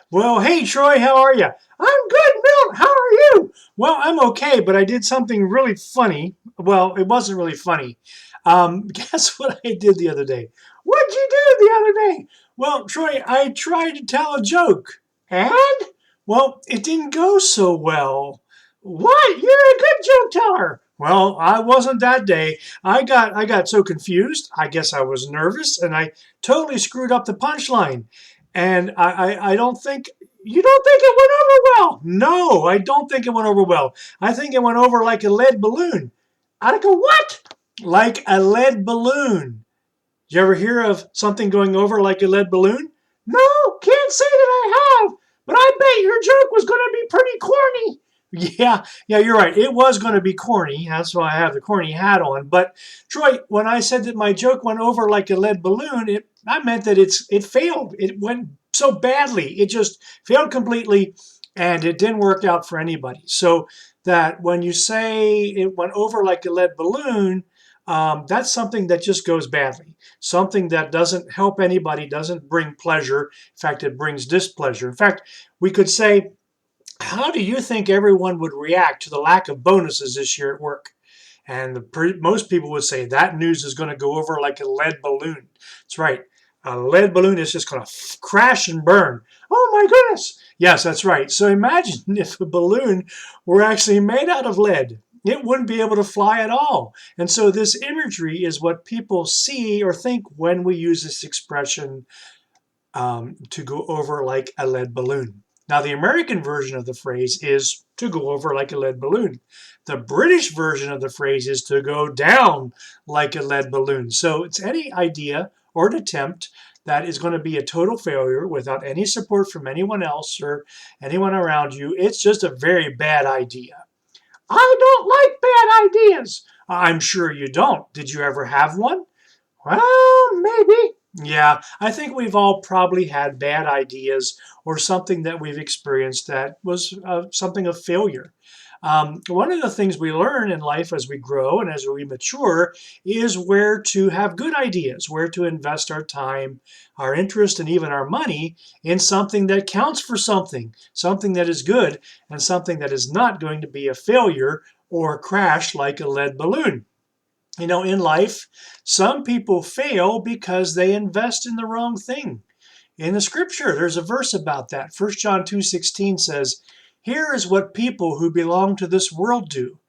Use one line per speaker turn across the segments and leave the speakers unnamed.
Well, hey, Troy, how are you? I'm good, Milt. How are you? Well, I'm okay, but I did something really funny. Well, it wasn't really funny. Guess what I did the other day? What'd you do the other day? Well, Troy, I tried to tell a joke. And? Well, it didn't go so well. What? You're a good joke teller. Well, I wasn't that day. I got so confused. I guess I was nervous, and I totally screwed up the punchline. And I don't think you don't think it went over well. No, I don't think it went over well. I think it went over like a lead balloon. Like a what? Like a lead balloon. Did you ever hear of something going over like a lead balloon? No, can't say that I have. But I bet your joke was going to be pretty corny. Yeah, you're right. It was going to be corny. That's why I have the corny hat on. But Troy, when I said that my joke went over like a lead balloon, I meant that it failed. It went so badly. It just failed completely, and it didn't work out for anybody. So that when you say it went over like a lead balloon, that's something that just goes badly. Something that doesn't help anybody, doesn't bring pleasure. In fact, it brings displeasure. In fact, we could say, how do you think everyone would react to the lack of bonuses this year at work? And most people would say that news is going to go over like a lead balloon. That's right. A lead balloon is just going to crash and burn. Oh my goodness. Yes, that's right. So imagine if a balloon were actually made out of lead. It wouldn't be able to fly at all. And so this imagery is what people see or think when we use this expression to go over like a lead balloon. Now, the American version of the phrase is to go over like a lead balloon. The British version of the phrase is to go down like a lead balloon. So it's any idea or an attempt that is going to be a total failure without any support from anyone else or anyone around you. It's just a very bad idea. I don't like bad ideas. I'm sure you don't. Did you ever have one? Well, maybe. Yeah, I think we've all probably had bad ideas or something that we've experienced that was something of failure. One of the things we learn in life as we grow and as we mature is where to have good ideas, where to invest our time, our interest, and even our money in something that counts for something, something that is good, and something that is not going to be a failure or crash like a lead balloon. In life, some people fail because they invest in the wrong thing. In the scripture, there's a verse about that. 1 John 2:16 says, "Here is what people who belong to this world do.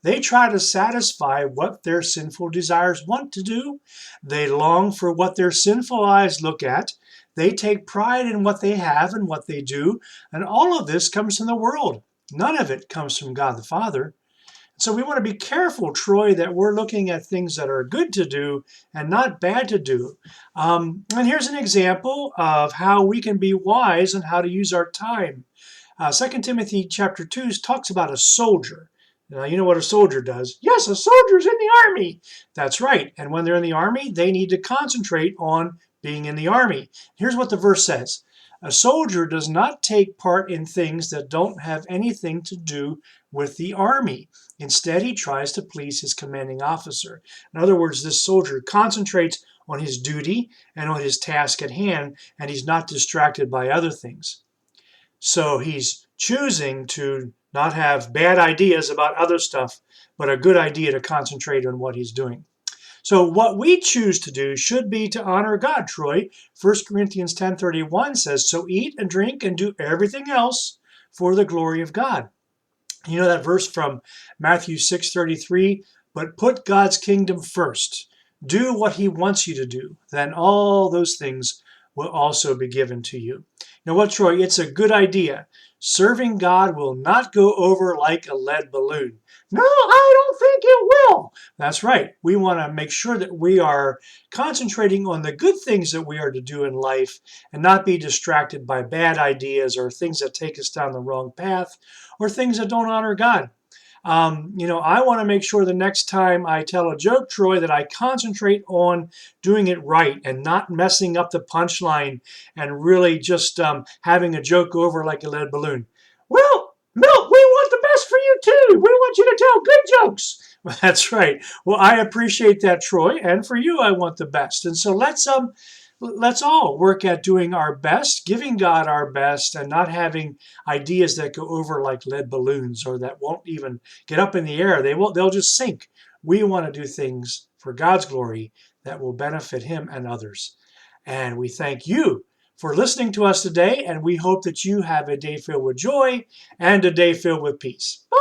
They try to satisfy what their sinful desires want to do. They long for what their sinful eyes look at. They take pride in what they have and what they do. And all of this comes from the world. None of it comes from God the Father." So we want to be careful, Troy, that we're looking at things that are good to do and not bad to do. And here's an example of how we can be wise and how to use our time. 2 Timothy chapter 2 talks about a soldier. Now, you know what a soldier does? Yes, a soldier's in the army. That's right. And when they're in the army, they need to concentrate on being in the army. Here's what the verse says. A soldier does not take part in things that don't have anything to do with the army. Instead, he tries to please his commanding officer. In other words, this soldier concentrates on his duty and on his task at hand, and he's not distracted by other things. So he's choosing to not have bad ideas about other stuff, but a good idea to concentrate on what he's doing. So what we choose to do should be to honor God, Troy. 1 Corinthians 10:31 says, "So eat and drink and do everything else for the glory of God." You know that verse from Matthew 6:33, "But put God's kingdom first. Do what he wants you to do. Then all those things will also be given to you." You know what, Troy? It's a good idea. Serving God will not go over like a lead balloon. No, I don't think it will. That's right. We want to make sure that we are concentrating on the good things that we are to do in life and not be distracted by bad ideas or things that take us down the wrong path or things that don't honor God. I want to make sure the next time I tell a joke, Troy, that I concentrate on doing it right and not messing up the punchline and really just having a joke go over like a lead balloon. Well, Milt, we want the best for you too. We want you to tell good jokes. That's right. Well, I appreciate that, Troy, and for you, I want the best. And so let's let's all work at doing our best, giving God our best, and not having ideas that go over like lead balloons or that won't even get up in the air. They'll just sink. We want to do things for God's glory that will benefit Him and others. And we thank you for listening to us today, and we hope that you have a day filled with joy and a day filled with peace. Bye.